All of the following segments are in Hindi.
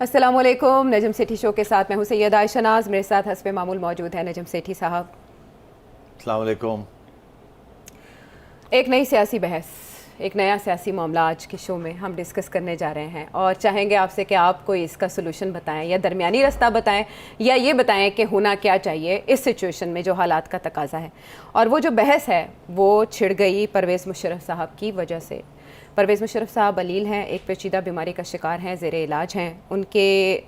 अस्सलामुअलैकुम। नजम सेठी शो के साथ मैं हूं सैयदा आयशा नाज। मेरे साथ हस्बे मामूल मौजूद है नजम सेठी साहब। अस्सलामुअलैकुम। एक नई सियासी बहस, एक नया सियासी मामला आज के शो में हम डिस्कस करने जा रहे हैं और चाहेंगे आपसे कि आप कोई इसका सोल्यूशन बताएं या दरमियानी रास्ता बताएं या ये बताएं कि होना क्या चाहिए इस सिचुएशन में जो हालात का तकाजा है। और वो जो बहस है वो छिड़ गई परवेज़ मुशर्रफ साहब की वजह से। परवेज़ मुशर्रफ साहब अलील हैं, एक पेचीदा बीमारी का शिकार हैं, ज़ेरे इलाज हैं। उनके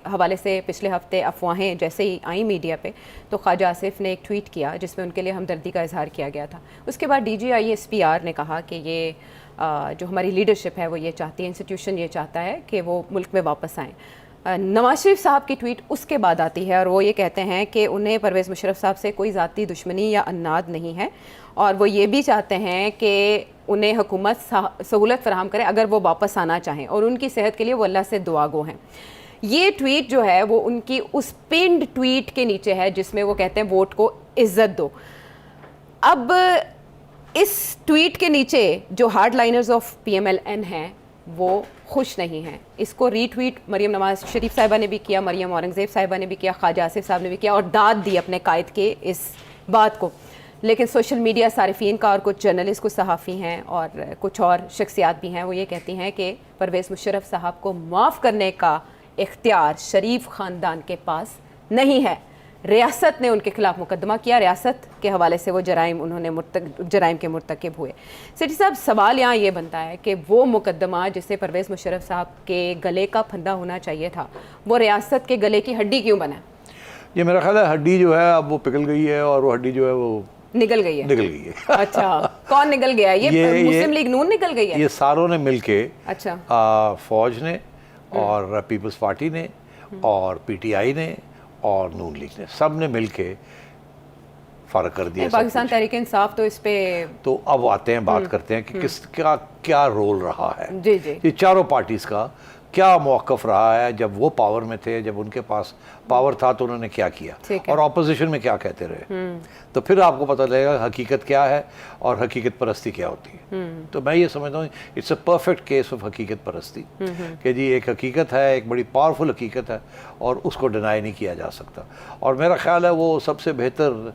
हवाले से पिछले हफ्ते अफवाहें जैसे ही आई मीडिया पे तो ख्वाजा आसिफ ने एक ट्वीट किया जिसमें उनके लिए हमदर्दी का इजहार किया गया था। उसके बाद DGISPR ने कहा कि ये जो हमारी लीडरशिप है वो ये चाहती है, इंस्टीट्यूशन ये चाहता है कि वो मुल्क में वापस आएँ। नवाज शरीफ साहब की ट्वीट उसके बाद आती है और वो ये कहते हैं कि उन्हें परवेज़ मुशर्रफ साहब से कोई ज़ाती दुश्मनी या अन्नाद नहीं है और वो ये भी चाहते हैं कि उन्हें हुकूमत सहूलत फराहम करे अगर वो वापस आना चाहें और उनकी सेहत के लिए वो अल्लाह से दुआ गो हैं। ये ट्वीट जो है वो उनकी उस पिंड ट्वीट के नीचे है जिसमें वो कहते हैं वोट को इज्जत दो। अब इस ट्वीट के नीचे जो हार्ड लाइनर्स ऑफ PMLN हैं वो खुश नहीं हैं। इसको रीट्वीट मरियम नवाज शरीफ साहिबा ने भी किया, मरियम औरंगज़ेब साहिबा ने भी किया, ख्वाजा आसिफ साहब ने भी किया और दाद दी अपने कायद के इस बात को। लेकिन सोशल मीडिया सारिफीन का और कुछ जर्नलिस्ट, कुछ सहाफ़ी हैं और कुछ और शख्सियात भी हैं, वो ये कहती हैं कि परवेज़ मुशर्रफ साहब को माफ़ करने का इख्तियार शरीफ ख़ानदान के पास नहीं है। रियासत ने उनके खिलाफ मुकदमा किया, रियासत के हवाले से वो जराइम के मुर्तकिब हुए। सेठी साहब, सवाल यहाँ ये बनता है कि वो मुकदमा जिसे परवेज़ मुशर्रफ साहब के गले का फंदा होना चाहिए था वो रियासत के गले की हड्डी क्यों बना? ये मेरा ख्याल है हड्डी जो है अब वो पिघल गई है और वो हड्डी जो है वो निकल गई है। अच्छा, कौन निकल गया? ये मुस्लिम लीग नून निकल गई है? ये सारों ने मिलके, अच्छा, फौज ने और पीपल्स पार्टी ने और PTI ने और नून लीग ने, सब ने मिलके फ़र्क कर दिया। पाकिस्तान तहरीक इंसाफ तो इस पे तो अब आते हैं, बात करते हैं कि किस क्या रोल रहा है। जी जी। ये चारों पार्टीज़ का क्या मौक़िफ़ रहा है जब वो पावर में थे, जब उनके पास पावर था तो उन्होंने क्या किया और ऑपोजिशन में क्या कहते रहे। तो फिर आपको पता लगेगा हकीकत क्या है और हकीकत परस्ती क्या होती है। तो मैं ये समझता हूँ it's a perfect case of हकीकत परस्ती कि जी एक हकीकत है, एक बड़ी पावरफुल हकीकत है और उसको डिनाई नहीं किया जा सकता। और मेरा ख्याल है वो सबसे बेहतर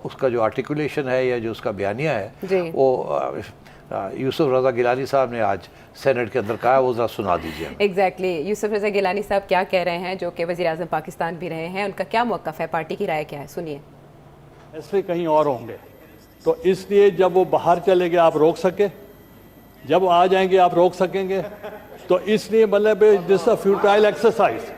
उसका जो आर्टिकुलेशन है या जो उसका बयानिया है वो यूसुफ रज़ा गिलानी साहब ने आज सेनेट के अंदर कहा है, वो ज़रा सुना दीजिए। एग्जैक्टली यूसुफ रज़ा गिलानी साहब क्या कह रहे हैं, जो कि वज़ीर आज़म पाकिस्तान भी रहे हैं, उनका क्या मौक़िफ़ है, पार्टी की राय क्या है, सुनिए। ऐसे कहीं और होंगे तो इसलिए जब वो बाहर चले गए आप रोक सके, जब आ जाएंगे आप रोक सकेंगे, तो इसलिए मतलब दिस अ फ्यूटाइल एक्सरसाइज।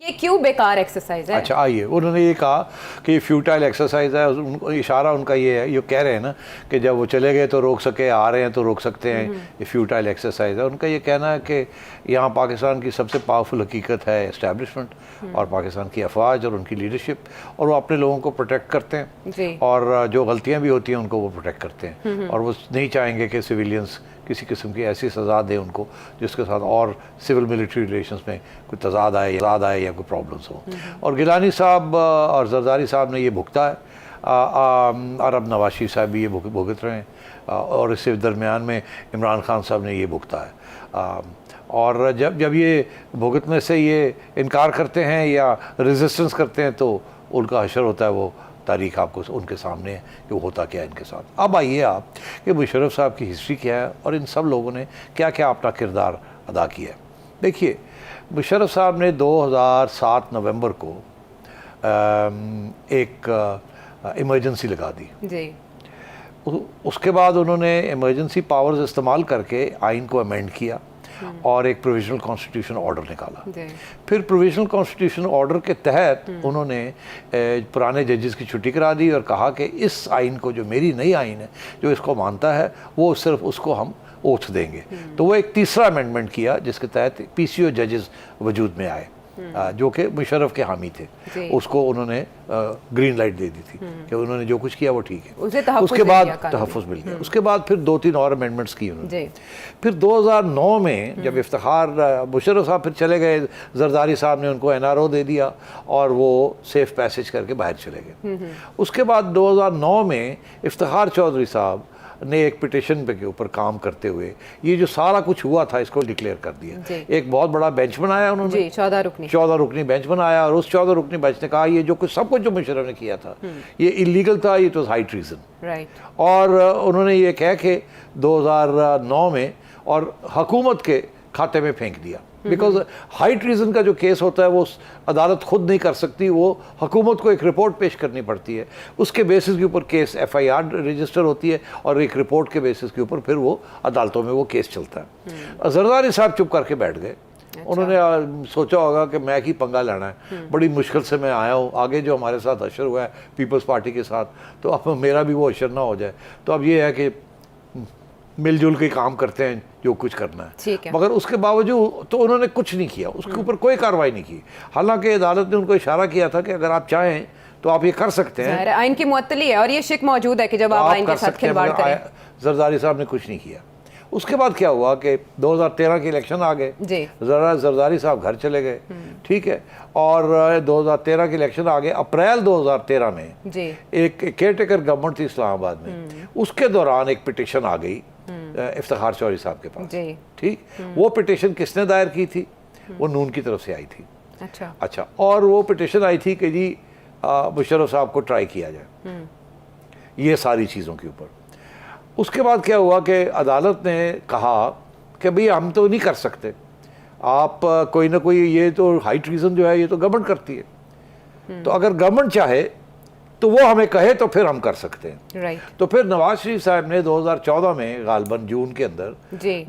ये क्यों बेकार एक्सरसाइज है? अच्छा, आइए, उन्होंने ये कहा कि फ्यूटाइल एक्सरसाइज है। उनको इशारा उनका ये है, ये कह रहे हैं ना कि जब वो चले गए तो रोक सके, आ रहे हैं तो रोक सकते हैं, ये फ्यूटाइल एक्सरसाइज है। उनका ये कहना है कि यहाँ पाकिस्तान की सबसे पावरफुल हकीकत है इस्टेब्लिशमेंट और पाकिस्तान की अफवाज और उनकी लीडरशिप, और वो अपने लोगों को प्रोटेक्ट करते हैं और जो गलतियाँ भी होती हैं उनको वो प्रोटेक्ट करते हैं और वो नहीं चाहेंगे कि सिविलियंस किसी किस्म की ऐसी सज़ा दें उनको जिसके साथ और सिविल मिलिट्री रिलेशंस में कोई तजाद आए या कोई प्रॉब्लम्स हो। और गिलानी साहब और जरदारी साहब ने ये भुगता है और अब नवाज शरीफ साहब भी ये भुगत रहे हैं और इससे दरमियान में इमरान खान साहब ने ये भुगता है। और जब ये भुगतने से ये इनकार करते हैं या रेजिस्टेंस करते हैं तो उनका हशर होता है, वो तारीख आपको उनके सामने है कि वो होता क्या है इनके साथ। अब आइए आप कि मुशर्रफ साहब की हिस्ट्री क्या है और इन सब लोगों ने क्या क्या अपना किरदार अदा किया है। देखिए, मुशर्रफ साहब ने 2007 नवंबर को एक इमरजेंसी लगा दी जी। उसके बाद उन्होंने इमरजेंसी पावर्स इस्तेमाल करके आइन को अमेंड किया और एक प्रोविजनल कॉन्स्टिट्यूशन ऑर्डर निकाला। फिर प्रोविजनल कॉन्स्टिट्यूशन ऑर्डर के तहत उन्होंने पुराने जजेस की छुट्टी करा दी और कहा कि इस आइन को, जो मेरी नई आइन है, जो इसको मानता है, वो सिर्फ उसको हम ओथ देंगे। तो वो एक तीसरा अमेंडमेंट किया जिसके तहत PCO जजेस वजूद में आए जो कि मुशर्रफ के हामी थे। उसको उन्होंने ग्रीन लाइट दे दी थी कि उन्होंने जो कुछ किया वो ठीक है। उसके बाद तहफ़्फ़ुज़ मिल गया। उसके बाद फिर 2-3 और अमेंडमेंट्स किए उन्होंने। फिर 2009 में जब इफ्तिखार मुशर्रफ साहब फिर चले गए, जरदारी साहब ने उनको NRO दे दिया और वो सेफ पैसेज करके बाहर चले गए। उसके बाद 2009 में इफ्तिखार चौधरी साहब ने एक पिटिशन पे के ऊपर काम करते हुए ये जो सारा कुछ हुआ था इसको डिक्लेयर कर दिया। एक बहुत बड़ा बेंच बनाया उन्होंने, 14 रुकनी बेंच बनाया, और उस 14 रुकनी बेंच ने कहा ये जो कुछ सब कुछ जो मुशर्रफ ने किया था ये इलीगल था, ये तो हाई ट्रीजन। और उन्होंने ये कह के 2009 में और हुकूमत के खाते में फेंक दिया, बिकॉज हाई ट्रीजन का जो केस होता है वो अदालत खुद नहीं कर सकती, वो हुकूमत को एक रिपोर्ट पेश करनी पड़ती है, उसके बेसिस के ऊपर केस FIR रजिस्टर होती है और एक रिपोर्ट के बेसिस के ऊपर फिर वो अदालतों में वो केस चलता है। जरदारी साहब चुप करके बैठ गए। उन्होंने सोचा होगा कि मैं ही पंगा लेना है, बड़ी मुश्किल से मैं आया हूँ, आगे जो हमारे साथ हशर हुआ है पीपल्स पार्टी के साथ, तो अब मेरा भी वो हशर ना हो जाए, तो अब ये है कि मिलजुल के काम करते हैं जो कुछ करना है। मगर उसके बावजूद तो उन्होंने कुछ नहीं किया, उसके ऊपर कोई कार्रवाई नहीं की। हालांकि अदालत ने उनको इशारा किया था कि अगर आप चाहें तो आप ये कर सकते हैं, आइन की मुअत्तली है और ये शिक मौजूद है कि जब आप आइन के साथ खिलवाड़ करें। जरदारी साहब ने कुछ नहीं किया। उसके बाद क्या हुआ कि 2013 के इलेक्शन आ गए, जरदारी साहब घर चले गए, ठीक है, और 2013 के इलेक्शन आ गए। अप्रैल 2013 में एक केयरटेकर गवर्नमेंट थी इस्लामाबाद में, उसके दौरान एक पिटिशन आ गई इफ्तिखार चौधरी साहब के पास, ठीक। वो पिटिशन किसने दायर की थी? वो नून की तरफ से आई थी। अच्छा, और वो पिटिशन आई थी कि जी मुशर्रफ साहब को ट्राई किया जाए ये सारी चीज़ों के ऊपर। उसके बाद क्या हुआ कि अदालत ने कहा कि भाई हम तो नहीं कर सकते, आप कोई ना कोई, ये तो हाई ट्रीजन जो है ये तो गवर्नमेंट करती है, तो अगर गवर्नमेंट चाहे तो वो हमें कहे तो फिर हम कर सकते हैं। तो फिर नवाज शरीफ साहब ने 2014 में गालबन जून के अंदर,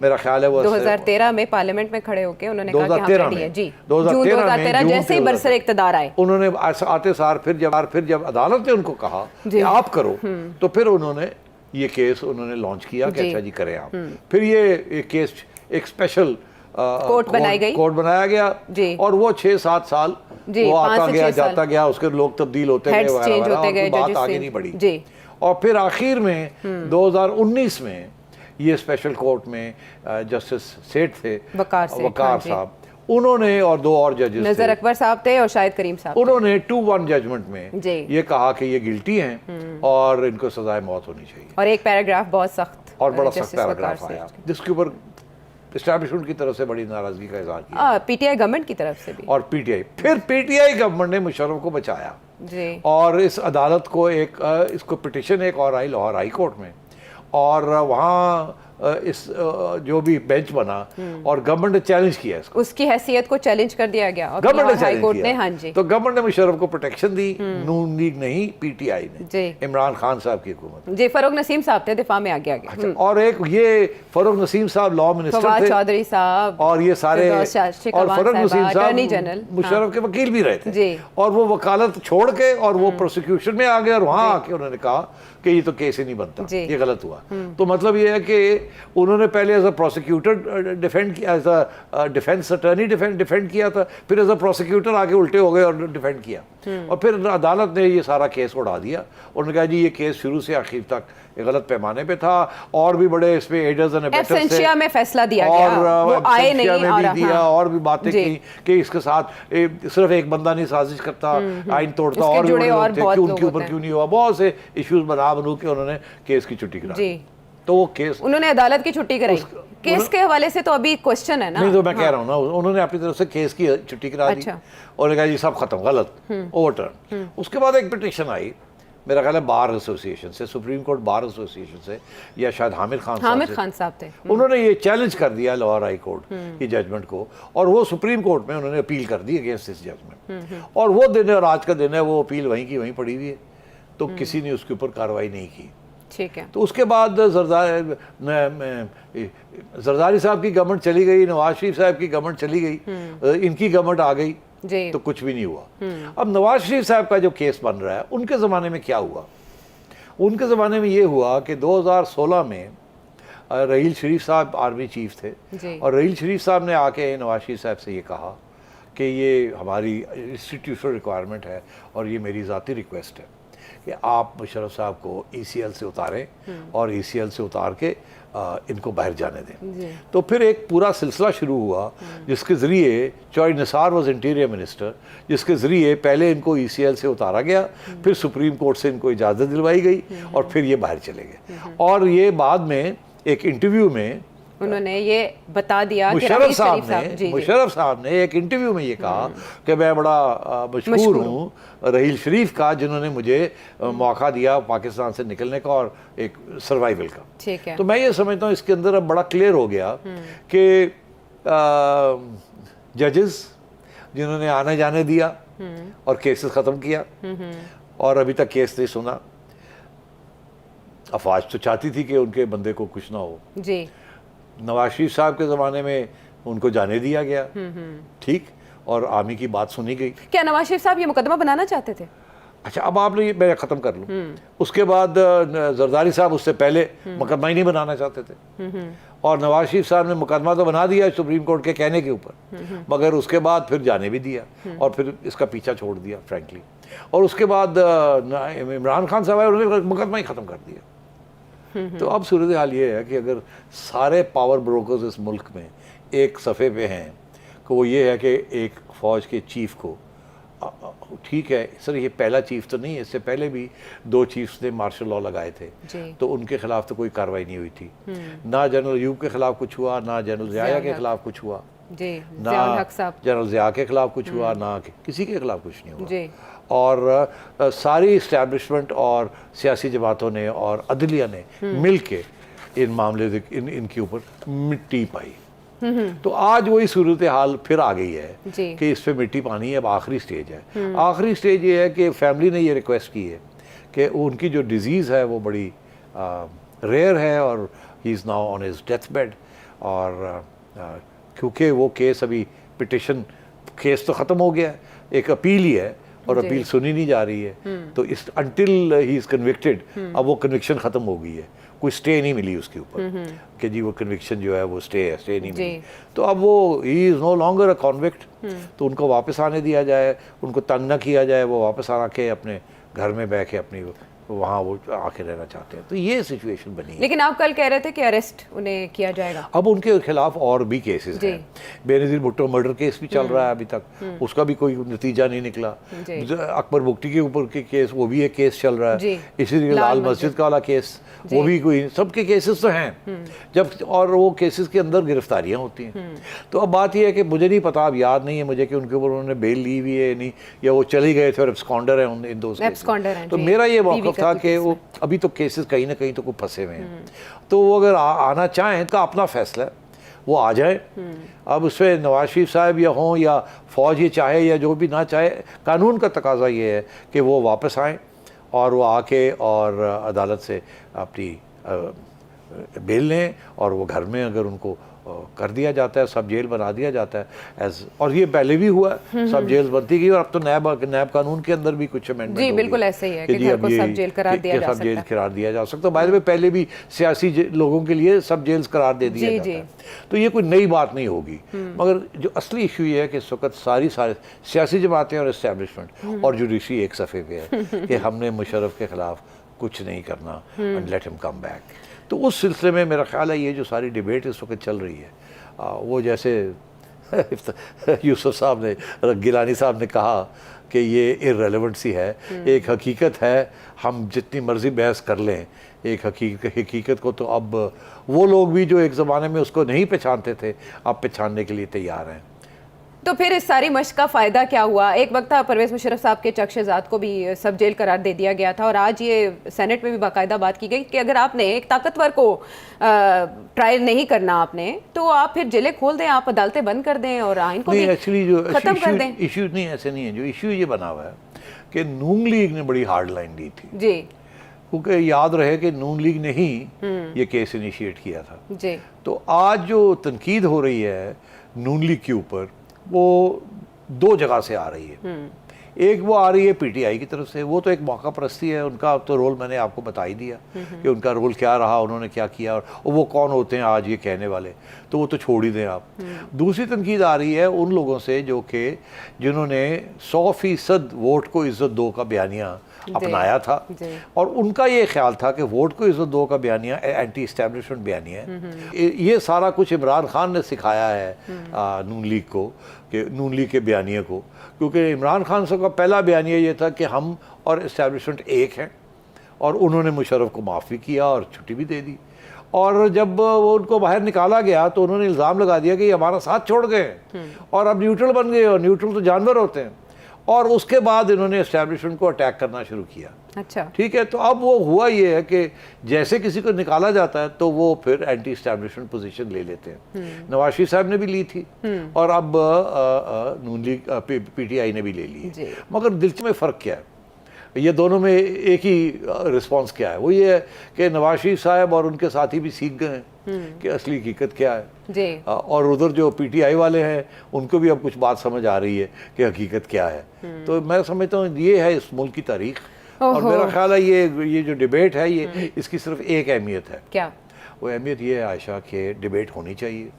मेरा ख्याल है वो 2013 में पार्लियामें में खड़े होके उन्होंने कहा कि हम रेडी हैं। जी, 2013 जैसे ही बरसर इक़्तिदार आए, उन्होंने आते सार फिर जब अदालत ने उनको कहा कि आप करो, तो फिर उन्होंने ये केस उन्होंने लॉन्च किया कि अच्छा जी करें आप। फिर ये केस एक स्पेशल कोर्ट बनाया गया और वो 6-7 साल वो आता गया जाता गया, उसके लोग तब्दील होते गए, बात आगे नहीं बढ़ी। और फिर आखिर में 2019 में ये स्पेशल कोर्ट में जस्टिस सेठ थे, वकार साहब, उन्होंने और 2 और जजेस नजर अकबर साहब थे और शाहिद करीम साहब, उन्होंने 2-1 जजमेंट में ये कहा कि ये गिल्टी हैं और इनको सजाए मौत होनी चाहिए। और एक पैराग्राफ बहुत सख्त और बड़ा सख्त पैराग्राफ आया जिसके ऊपर एस्टैब्लिशमेंट की तरफ से बड़ी नाराजगी का इजहार किया, पीटीआई गवर्नमेंट की तरफ से भी, और पीटीआई गवर्नमेंट ने मुशर्रफ को बचाया जी। और इस अदालत को इसको पिटिशन एक और आई लाहौर हाई कोर्ट में, और वहाँ इस जो भी बेंच बना और गवर्नमेंट ने चैलेंज किया इसको, उसकी हैसियत को चैलेंज कर दिया गया गवर्नमेंट हाई कोर्ट ने। हाँ जी, तो गवर्नमेंट ने मुशर्रफ को प्रोटेक्शन दी, नून लीग नहीं पीटीआई ने, इमरान खान साहब की हुकूमत जी। फरूक नसीम साहब थे दिफा में आगे आगे। और एक ये फरूक नसीम साहब लॉ मिनिस्टर थे, चौधरी साहब और ये सारे, और फरूक नसीम साहब मुशर्रफ के वकील भी रहे थे, और वो वकालत छोड़ के और वो प्रोसिक्यूशन में आ गए, और वहाँ आके उन्होंने कहा कि ये तो केस ही नहीं बनता, ये गलत हुआ। तो मतलब ये है कि उन्होंने पहले एज अ प्रोसिक्यूटर डिफेंड किया, as a defence attorney defend किया था, फिर एज अ प्रोसिक्यूटर आगे उल्टे हो गए और डिफेंड किया, और फिर अदालत ने ये सारा केस उड़ा दिया। उन्होंने कहा जी ये केस शुरू से आखिर तक गलत पैमाने पे था, और भी बड़े इसमें एडर्स एंड अबेटर्स थे, में फैसला दिया गया, वो आए नहीं और दिया, और भी बातें की कि इसके साथ सिर्फ एक बंदा नहीं साजिश करता, आइन तोड़ता, और भी उनके ऊपर क्यों नहीं हुआ, बहुत से इश्यूज बनू के उन्होंने केस की छुट्टी करा दी। तो वो केस उन्होंने अदालत की छुट्टी कराई, केस के हवाले से तो अभी क्वेश्चन है ना। नहीं तो मैं कह रहा हूँ ना, उन्होंने अपनी तरफ से केस की छुट्टी करा दी और कहा जी सब खत्म, गलत, ओवरटर्न। उसके बाद एक पिटीशन आई, मेरा ख्याल है बार एसोसिएशन से, सुप्रीम कोर्ट बार एसोसिएशन से, या शायद हामिद खान साहब थे, उन्होंने ये चैलेंज कर दिया लाहौर हाई कोर्ट की जजमेंट को, और वो सुप्रीम कोर्ट में उन्होंने अपील कर दी अगेंस्ट दिस जजमेंट, और वो दिन है और आज का दिन है, वो अपील वहीं की वहीं पड़ी हुई है, तो किसी ने उसके ऊपर कार्रवाई नहीं की। ठीक है। तो उसके बाद जरदारी साहब की गवर्नमेंट चली गई, नवाज शरीफ साहब की गवर्नमेंट चली गई, इनकी गवर्नमेंट आ गई, तो कुछ भी नहीं हुआ। अब नवाज शरीफ साहब का जो केस बन रहा है, उनके ज़माने में क्या हुआ? उनके ज़माने में ये हुआ कि 2016 में रहील शरीफ साहब आर्मी चीफ थे, और रहील शरीफ साहब ने आके नवाज शरीफ साहब से ये कहा कि ये हमारी इंस्टीट्यूशनल रिक्वायरमेंट है और ये मेरी ज़ाती रिक्वेस्ट है कि आप मुशर्रफ साहब को ECL से उतारें और ECL से उतार के इनको बाहर जाने दें। तो फिर एक पूरा सिलसिला शुरू हुआ जिसके ज़रिए Chaudhry Nisar was interior minister, जिसके ज़रिए पहले इनको ECL से उतारा गया, फिर सुप्रीम कोर्ट से इनको इजाज़त दिलवाई गई और फिर ये बाहर चले गए। और ये बाद में एक इंटरव्यू में उन्होंने ये बता दिया कि मुशर्रफ राहील साहब शरीफ साहब, ने जी, जी। मुशर्रफ साहब ने एक इंटरव्यू में ये कहा कि मैं बड़ा मशहूर हूँ रहील शरीफ का, जिन्होंने मुझे मौका दिया पाकिस्तान से निकलने का और एक सर्वाइवल का। ठीक है। तो मैं ये समझता हूँ इसके अंदर अब बड़ा क्लियर हो गया कि जजेस जिन्होंने आने जाने दिया और केसेस ख़त्म किया और अभी तक केस नहीं सुना। अफवाज तो चाहती थी कि उनके बंदे को कुछ ना हो। जी। नवाज शरीफ साहब के ज़माने में उनको जाने दिया गया, ठीक, और आर्मी की बात सुनी गई। क्या नवाज शरीफ साहब ये मुकदमा बनाना चाहते थे? अच्छा, अब आप लोग मैं ख़त्म कर लूँ। उसके बाद जरदारी साहब उससे पहले मुकदमा ही नहीं बनाना चाहते थे और नवाज शरीफ साहब ने मुकदमा तो बना दिया सुप्रीम कोर्ट के कहने के ऊपर, मगर उसके बाद फिर जाने भी दिया और फिर इसका पीछा छोड़ दिया फ्रैंकली। और उसके बाद इमरान खान साहब आए, उन्होंने मुकदमा ही ख़त्म कर दिया। तो अब सूरत हाल ये है कि अगर सारे पावर ब्रोकर्स इस मुल्क में एक सफ़े पे हैं कि वो ये है कि एक फ़ौज के चीफ़ को, ठीक है सर, ये पहला चीफ तो नहीं है, इससे पहले भी 2 चीफ्स ने मार्शल लॉ लगाए थे, तो उनके खिलाफ तो कोई कार्रवाई नहीं हुई थी। ना जनरल यूब के खिलाफ कुछ हुआ, ना जनरल ज़िया के खिलाफ कुछ हुआ, ना जनरल ज़िया के खिलाफ कुछ हुआ, ना किसी के खिलाफ कुछ नहीं हुआ। और सारी इस्टेब्लिशमेंट और सियासी जमातों ने और अदलिया ने मिल के इन मामले इनके ऊपर मिट्टी पाई। तो आज वही सूरत हाल फिर आ गई है कि इस पे मिट्टी पानी है। अब आखिरी स्टेज है। आखिरी स्टेज ये है कि फैमिली ने ये रिक्वेस्ट की है कि उनकी जो डिजीज़ है वो बड़ी रेयर है और he is now on his death bed. और क्योंकि वो केस अभी पिटिशन केस तो ख़त्म हो गया है, एक अपील ही है और अपील सुनी नहीं जा रही है, तो इस अनटिल ही इज़ कन्विक्टेड, अब वो कन्विक्शन ख़त्म हो गई है, कोई स्टे नहीं मिली उसके ऊपर कि जी वो कन्विक्शन जो है वो स्टे नहीं मिली। तो अब वो he is no longer a convict, तो उनको वापस आने दिया जाए, उनको तंग न किया जाए, वो वापस आके अपने घर में बैठ के अपनी वहाँ वो आके रहना चाहते हैं। तो ये सिचुएशन बनी है। लेकिन आप कल कह रहे थे कि अरेस्ट उन्हें किया जाएगा। अब उनके खिलाफ और भी केसेस हैं। बेनज़ीर भुट्टो मर्डर केस भी चल रहा है अभी तक, उसका भी कोई नतीजा नहीं निकला। अकबर बुगटी के ऊपर के केस, वो भी एक केस चल रहा है। इसी तरह लाल मस्जिद का वाला केस, वो भी कोई, सबके केसेस तो हैं जब, और वो केसेस के अंदर गिरफ्तारियां होती हैं। तो अब बात यह है कि मुझे नहीं पता, अब याद नहीं है मुझे कि उनके ऊपर उन्होंने बेल ली हुई है नहीं, या वो चले गए थे और एब्सकॉन्डर हैं इन दो केसेस। तो मेरा ये मौक़िफ़ था कि वो अभी तो केसेस कहीं ना कहीं तो कोई फंसे हुए हैं, तो वो अगर आना चाहें तो अपना फैसला है, वो आ जाए। अब उसमें नवाज शरीफ साहब या हों या फ़ौज ये चाहे या जो भी ना चाहे, कानून का तकाजा ये है कि वो वापस आएँ और वो आके और अदालत से अपनी बेल लें, और वो घर में अगर उनको कर दिया जाता है, सब जेल बना दिया जाता है एज, और ये पहले भी हुआ, सब जेल बनती गई, और अब तो नैब कानून के अंदर भी कुछ अमेंडमेंट जी बिल्कुल ऐसे ही है कि घर को सब जेल करार दिया जा सकता है। सब जेल करार दिया जा सकता है। बाय द वे पहले भी सियासी लोगों के लिए सब जेल्स करार दे दिया जाता है, तो ये कोई नई बात नहीं होगी। मगर जो असली इशू ये है कि इस वक्त सारी सियासी जमातें और इस्टेब्लिशमेंट और जुडिशरी एक सफ़े पे है कि हमने मुशर्रफ के खिलाफ कुछ नहीं करना, and let him come back. तो उस सिलसिले में मेरा ख्याल है ये जो सारी डिबेट इस वक्त चल रही है, वो जैसे यूसुफ साहब ने, गिलानी साहब ने कहा कि ये इररेलेवेंट सी है। एक हकीकत है, हम जितनी मर्ज़ी बहस कर लें, एक हकीकत को तो अब वो लोग भी जो एक ज़माने में उसको नहीं पहचानते थे, अब पहचानने के लिए तैयार हैं। तो फिर इस सारी मशक का फ़ायदा क्या हुआ? एक वक्त था परवेज़ मुशर्रफ साहब के चक्शेज़ात को भी सब जेल करार दे दिया गया था, और आज ये सेनेट में भी बाकायदा बात की गई कि अगर आपने एक ताकतवर को ट्रायल नहीं करना आपने, तो आप फिर जेलें खोल दें, आप अदालतें बंद कर दें और आइन को एक्चुअली जो खत्म कर दें। इशू नहीं, ऐसे नहीं है। जो इशू ये बना हुआ है कि नून लीग ने बड़ी हार्ड लाइन दी थी जी, क्योंकि याद रहे कि नून लीग ने ही ये केस इनिशिएट किया था जी। तो आज जो तनकीद हो रही है नून लीग के ऊपर, वो 2 जगह से आ रही है। एक वो आ रही है पीटीआई की तरफ से, वो तो एक मौका परस्ती है, उनका तो रोल मैंने आपको बता ही दिया कि उनका रोल क्या रहा, उन्होंने क्या किया और वो कौन होते हैं आज ये कहने वाले, तो वो तो छोड़ ही दें आप। दूसरी तनकीद आ रही है उन लोगों से जो कि जिन्होंने 100% वोट को इज्जत दो का बयानिया अपनाया था, और उनका ये ख्याल था कि वोट को इज्जत दो का बयानिया एंटी इस्टेब्लिशमेंट बयानिया है। ये सारा कुछ इमरान खान ने सिखाया है नून लीग को, कि नून लीग के बयानिया को, क्योंकि इमरान खान साहब का पहला बयानिया ये था कि हम और इस्टेब्लिशमेंट एक हैं, और उन्होंने मुशर्रफ को माफ़ी किया और छुट्टी भी दे दी। और जब वो उनको बाहर निकाला गया तो उन्होंने इल्ज़ाम लगा दिया कि ये हमारा साथ छोड़ गए और अब न्यूट्रल बन गए, और न्यूट्रल तो जानवर होते हैं, और उसके बाद इन्होंने एस्टैब्लिशमेंट को अटैक करना शुरू किया। अच्छा, ठीक है। तो अब वो हुआ ये है कि जैसे किसी को निकाला जाता है तो वो फिर एंटी एस्टैब्लिशमेंट पोजीशन ले लेते हैं। नवाज शरीफ साहब ने भी ली थी और अब नून लीग पीटीआई ने भी ले ली है। मगर दिलचस्प में फ़र्क क्या है, ये दोनों में एक ही रिस्पांस क्या है, वो ये है कि नवाज शरीफ साहब और उनके साथी भी सीख गए हैं कि असली हकीकत क्या है जी। और उधर जो पीटीआई वाले हैं उनको भी अब कुछ बात समझ आ रही है कि हकीकत क्या है। तो मैं समझता हूँ ये है इस मुल्क की तारीख, और मेरा ख्याल है ये जो डिबेट है ये इसकी सिर्फ एक अहमियत है। क्या वो अहमियत ये है आयशा कि डिबेट होनी चाहिए,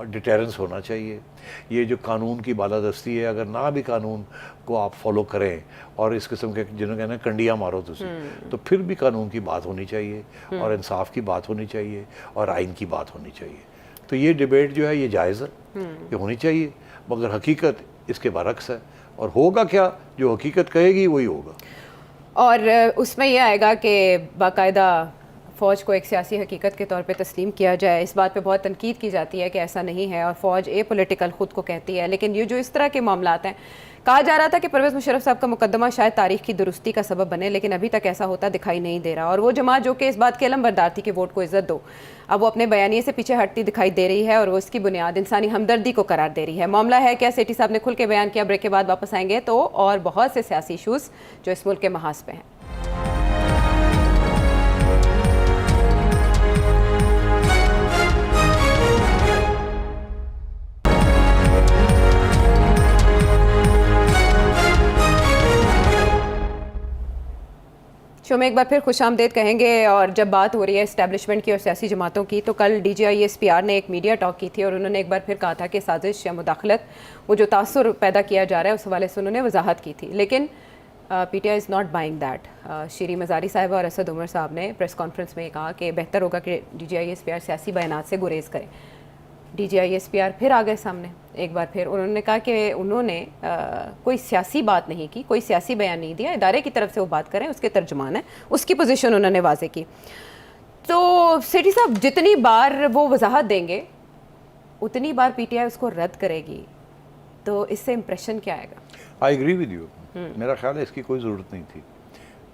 डिटेरेंस होना चाहिए। ये जो कानून की बालादस्ती है, अगर ना भी कानून को आप फॉलो करें और इस किस्म के जिन्होंने कहना कंडियाँ मारो तो फिर भी कानून की बात होनी चाहिए और इंसाफ की बात होनी चाहिए और आइन की बात होनी चाहिए। तो ये डिबेट जो है ये जायज़ है, ये होनी चाहिए, मगर हकीकत इसके बरक्स है, और होगा क्या, जो हकीकत कहेगी वही होगा। और उसमें यह आएगा कि बाकायदा फ़ौज को एक सियासी हकीकत के तौर पे तस्लीम किया जाए। इस बात पे बहुत तनकीद की जाती है कि ऐसा नहीं है, और फ़ौज ए पॉलिटिकल ख़ुद को कहती है, लेकिन ये जो इस तरह के मामलात हैं, कहा जा रहा था कि परवेज़ मुशर्रफ साहब का मुकदमा शायद तारीख की दुरुस्ती का सबब बने, लेकिन अभी तक ऐसा होता दिखाई नहीं दे रहा। और वो जमात जो कि इस बात की अलमबरदार थी कि वोट को इज्जत दो, अब वो अपने बयानिए से पीछे हटती दिखाई दे रही है, और वो इसकी बुनियाद इंसानी हमदर्दी को करार दे रही है। मामला है क्या, सेठी साहब ने खुल के बयान किया। ब्रेक के बाद वापस आएंगे तो और बहुत से सियासी इशूज़ जो इस मुल्क के महाज पे हैं। शो में एक बार फिर खुशामदेद कहेंगे। और जब बात हो रही है इस्टेब्लिशमेंट की और सियासी जमातों की, तो कल DGI-SPR ने एक मीडिया टॉक की थी और उन्होंने एक बार फिर कहा था कि साजिश या मुदाखलत, वो जो तासुर पैदा किया जा रहा है उस हवाले से उन्होंने वजाहत की थी, लेकिन PTI is not buying that. Shri Mazari साहब और असद उमर साहब ने प्रेस कॉन्फ्रेंस में कहा कि बेहतर होगा कि DGI-SPR सियासी बयानात से गुरेज करें। DGI-SPR फिर आ गए सामने एक बार फिर, उन्होंने कहा कि उन्होंने कोई सियासी बात नहीं की, कोई सियासी बयान नहीं दिया, इदारे की तरफ से वो बात करें, उसके तर्जुमान है, उसकी पोजीशन उन्होंने वाजे की। तो सेठी साहब जितनी बार वो वजाहत देंगे उतनी बार PTI उसको रद्द करेगी, तो इससे इम्प्रेशन क्या आएगा? I agree with you. मेरा ख्याल है इसकी कोई ज़रूरत नहीं थी,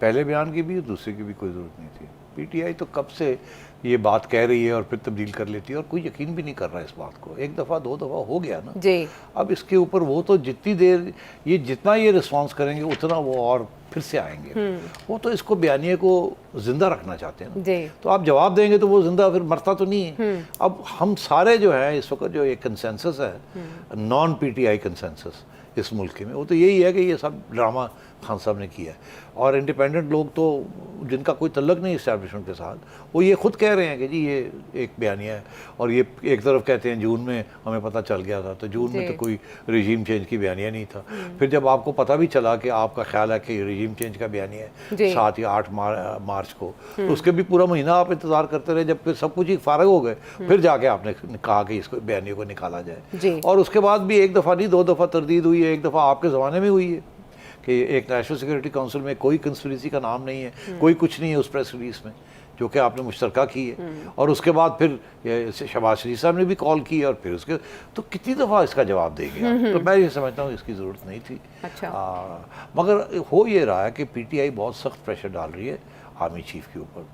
पहले बयान की भी और दूसरे की भी कोई ज़रूरत नहीं थी। PTI तो कब से ये बात कह रही है और फिर तब्दील कर लेती है, और कोई यकीन भी नहीं कर रहा है इस बात को। एक दफ़ा दो दफ़ा हो गया ना जी। अब इसके ऊपर वो तो जितनी देर ये जितना ये रिस्पॉन्स करेंगे उतना वो और फिर से आएंगे। वो तो इसको बयानिए को जिंदा रखना चाहते हैं ना, तो आप जवाब देंगे तो वो जिंदा फिर मरता तो नहीं है। अब हम सारे जो है इस वक्त जो एक कंसेंसस है, नॉन PTI कंसेंसस इस मुल्क में, वो तो यही है कि ये सब ड्रामा खान साहब ने किया है, और इंडिपेंडेंट लोग तो जिनका कोई तल्लक नहीं इस्टेब्लिशमेंट के साथ, वो ये खुद कह रहे हैं कि जी ये एक बयानिया है, और ये एक तरफ कहते हैं जून में हमें पता चल गया था, तो जून में तो कोई रजीम चेंज की बयानिया नहीं था। फिर जब आपको पता भी चला कि आपका ख्याल है कि रजीम चेंज का बयानिया है 7 या 8 मार्च को, तो उसके भी पूरा महीना आप इंतज़ार करते रहे, जब फिर सब कुछ ही फारग हो गए, फिर जाके आपने कहा कि इसको बयानिया को निकाला जाए। और उसके बाद भी एक दफ़ा नहीं 2 दफ़ा तरदीद हुई है, एक दफ़ा आपके ज़माने में हुई है कि एक नेशनल सिक्योरिटी काउंसिल में कोई कंस्पिरेसी का नाम नहीं है, कोई कुछ नहीं है उस प्रेस रिलीज में जो कि आपने मुश्तरका की है, और उसके बाद फिर शहबाज शरीफ साहब ने भी कॉल की, और फिर उसके तो कितनी दफ़ा इसका जवाब देंगे। तो मैं ये समझता हूँ इसकी ज़रूरत नहीं थी। अच्छा। मगर हो ये रहा है कि PTI बहुत सख्त प्रेशर डाल रही है आर्मी चीफ के ऊपर,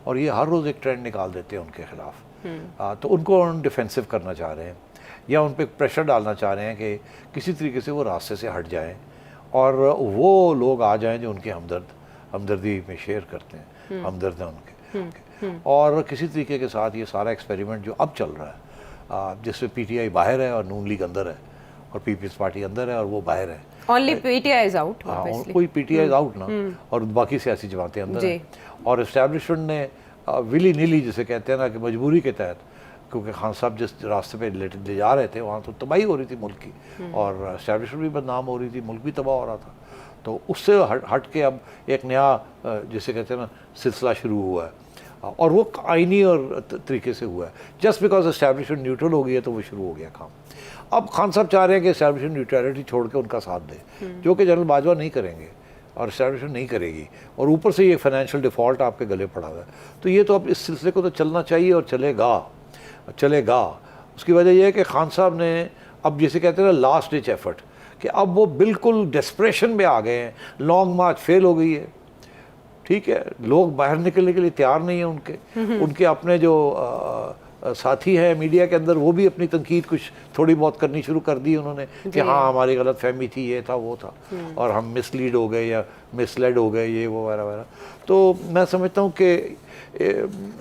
और ये हर रोज़ एक ट्रेंड निकाल देते हैं उनके ख़िलाफ़। तो उनको डिफेंसिव करना चाह रहे हैं या उन पर प्रेशर डालना चाह रहे हैं कि किसी तरीके से वो रास्ते से हट जाएँ और वो लोग आ जाएं जो उनके हमदर्दी में शेयर करते हैं, हमदर्द हैं उनके। और किसी तरीके के साथ ये सारा एक्सपेरिमेंट जो अब चल रहा है, जिसमें PTI बाहर है और नून लीग अंदर है, और पीपल्स पार्टी अंदर है और वो बाहर है। ओनली पीटीआई इज आउट, हाँ, और कोई पीटीआई इज आउट ना, और बाकी सियासी जमातें अंदर हैं। और इस्टेब्लिशमेंट ने विली नीली जिसे कहते हैं ना कि मजबूरी के तहत, क्योंकि खान साहब जिस रास्ते पे ले जा रहे थे वहाँ तो तबाही हो रही थी मुल्क की, और इस्टेब्लिशमेंट भी बदनाम हो रही थी, मुल्क भी तबाह हो रहा था, तो उससे हट के अब एक नया जिसे कहते हैं ना सिलसिला शुरू हुआ है, और वो आइनी और तरीके से हुआ है। जस्ट बिकॉज इस्टेब्लिशमेंट न्यूट्रल हो गई है तो वो शुरू हो गया काम। अब खान साहब चाह रहे हैं कि इस्टेब्लिशमेंट न्यूट्रलिटी छोड़ के उनका साथ दे, जो कि जनरल बाजवा नहीं करेंगे और इस्टेब्लिशमेंट नहीं करेगी, और ऊपर से ये फाइनेंशियल डिफ़ॉल्ट आपके गले पड़ा हुआ है। तो ये तो अब इस सिलसिले को तो चलना चाहिए और चलेगा। उसकी वजह यह है कि खान साहब ने अब जिसे कहते हैं ना लास्ट डिच एफर्ट, कि अब वो बिल्कुल डेस्परेशन में आ गए हैं, लॉन्ग मार्च फेल हो गई है, ठीक है, लोग बाहर निकलने के लिए तैयार नहीं हैं। उनके अपने जो साथी हैं मीडिया के अंदर, वो भी अपनी तनकीद कुछ थोड़ी बहुत करनी शुरू कर दी उन्होंने कि हाँ हमारी गलत फहमी थी, ये था वो था, और हम मिसलीड हो गए या मिसलेड हो गए, ये वो वगैरह वगैरह। तो मैं समझता हूँ कि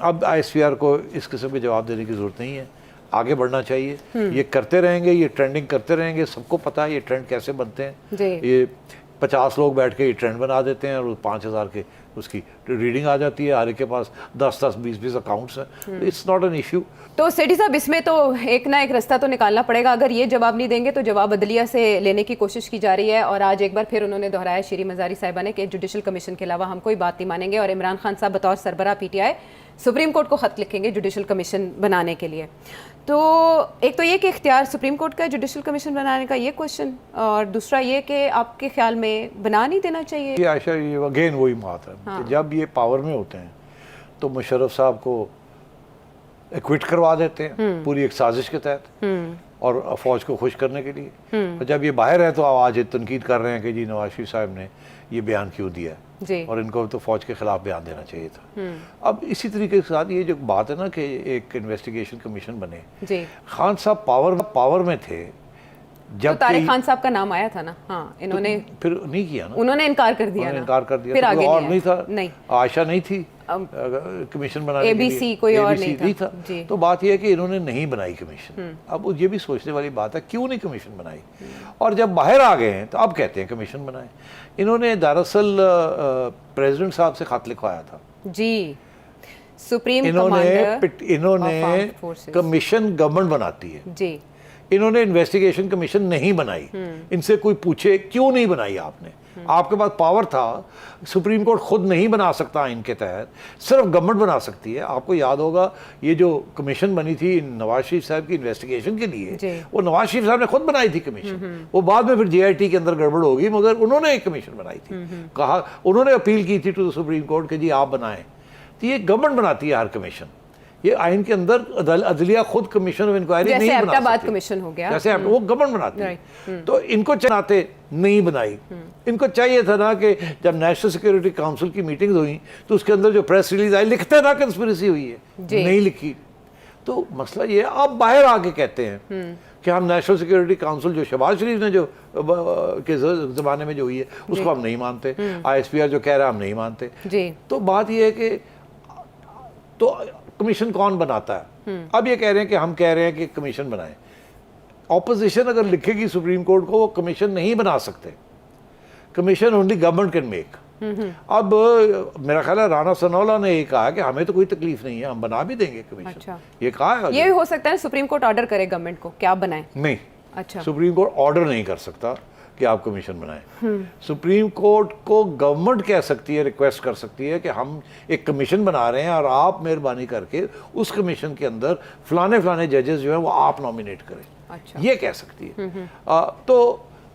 अब ISPR को इस किस्म के जवाब देने की ज़रूरत नहीं है, आगे बढ़ना चाहिए। ये करते रहेंगे, ये ट्रेंडिंग करते रहेंगे, सबको पता है ये ट्रेंड कैसे बनते हैं। ये 50 लोग बैठ के ये ट्रेंड बना देते हैं और 5000 के उसकी रीडिंग आ जाती है, हर के पास 10-10, 20-20 अकाउंट्स हैं। It's not an issue. तो सेठी साहब, इसमें तो एक ना एक रास्ता तो निकालना पड़ेगा। अगर ये जवाब नहीं देंगे तो जवाब अदलिया से लेने की कोशिश की जा रही है, और आज एक बार फिर उन्होंने दोहराया शीरी मज़ारी साहिबा ने कि जुडिशल कमीशन के अलावा हम कोई बात नहीं मानेंगे, और इमरान खान साहब बतौर सरबराह PTI सुप्रीम कोर्ट को ख़त लिखेंगे जुडिशल कमीशन बनाने के लिए। तो एक तो ये कि इख्तियार सुप्रीम कोर्ट का जुडिशल कमीशन बनाने का, ये क्वेश्चन, और दूसरा ये कि आपके ख्याल में बना नहीं देना चाहिए। ये आयशा, ये अगेन वही बात है कि जब ये पावर में होते हैं तो मुशर्रफ साहब को एक्विट करवा देते हैं पूरी एक साजिश के तहत और फौज को खुश करने के लिए। और जब ये बाहर है तो आज तनकीद कर रहे हैं कि जी नवाज शरीफ साहब ने ये बयान क्यों दिया जी, और इनको तो फौज के खिलाफ बयान देना चाहिए था। अब इसी तरीके के साथ ये जो बात है ना कि एक इन्वेस्टिगेशन कमीशन बने जी, खान साहब पावर में थे जब तो तारिक खान साहब का नाम आया था ना, हाँ, इन्होंने तो फिर नहीं किया ना, उन्होंने इनकार कर दिया, इनकार कर दिया, फिर तो आगे और नहीं नहीं था, नहीं, आयशा नहीं थी कमीशन बनाने ABC के लिए, कोई और ABC नहीं था जी। तो बात यह है कि इन्होंने नहीं बनाई कमीशन। अब ये भी सोचने वाली बात है क्यों नहीं कमीशन बनाई, और जब बाहर आ गए हैं तो अब कहते हैं कमीशन बनाए। इन्होंने दरअसल प्रेसिडेंट साहब से खत लिखवाया था जी, सुप्रीम इन्होंने कमीशन गवर्नमेंट बनाती है जी, इन्होंने इन्वेस्टिगेशन कमीशन नहीं बनाई। इनसे कोई पूछे क्यों नहीं बनाई आपने, आपके पास पावर था, सुप्रीम कोर्ट खुद नहीं बना सकता इनके तहत, सिर्फ गवर्नमेंट बना सकती है। आपको याद होगा ये जो कमीशन बनी थी नवाज शरीफ साहब की इन्वेस्टिगेशन के लिए, वो नवाज शरीफ साहब ने खुद बनाई थी कमीशन। वो बाद में फिर JIT के अंदर गड़बड़ होगी, मगर उन्होंने एक कमीशन बनाई थी। कहा, उन्होंने अपील की थी टू द सुप्रीम कोर्ट कि जी आप बनाएं। तो ये गवर्नमेंट बनाती है हर कमीशन, ये आइन के अंदर अदलिया खुद कमीशन ऑफ इंक्वायरी नहीं बना सकती, कमीशन हो गया, जैसे वो गवर्नमेंट बनाती है। तो इनको चाहते नहीं बनाई, इनको चाहिए था ना कि जब नेशनल सिक्योरिटी काउंसिल की मीटिंग्स हुई तो उसके अंदर जो प्रेस रिलीज आई लिखते ना कंस्पिरेसी हुई है, नहीं लिखी। तो मसला ये अब बाहर आके कहते हैं कि हम नेशनल सिक्योरिटी काउंसिल जो शहबाज शरीफ ने जो के ज़माने में जो हुई है उसको हम नहीं मानते, ISPR जो कह रहा है हम नहीं मानते। तो बात ये है कि तो कमीशन कौन बनाता है? अब ये कह रहे हैं कि हम कह रहे हैं कि कमीशन बनाएं। ऑपोजिशन अगर लिखेगी सुप्रीम कोर्ट को वो कमीशन नहीं बना सकते, commission only government can make. अब मेरा ख्याल है राना सनौला ने ये कहा कि हमें तो कोई तकलीफ नहीं है, हम बना भी देंगे कमीशन। अच्छा। ये कहा है, ये हो सकता है सुप्रीम कोर्ट ऑर्डर करे गवर्नमेंट को कि आप बनाएं। नहीं, अच्छा, सुप्रीम कोर्ट ऑर्डर नहीं कर सकता कि आप कमीशन बनाएं। सुप्रीम कोर्ट को गवर्नमेंट कह सकती है, रिक्वेस्ट कर सकती है कि हम एक कमीशन बना रहे हैं और आप मेहरबानी करके उस कमीशन के अंदर फलाने जजेस जो हैं वो आप नॉमिनेट करें। अच्छा। ये कह सकती है। तो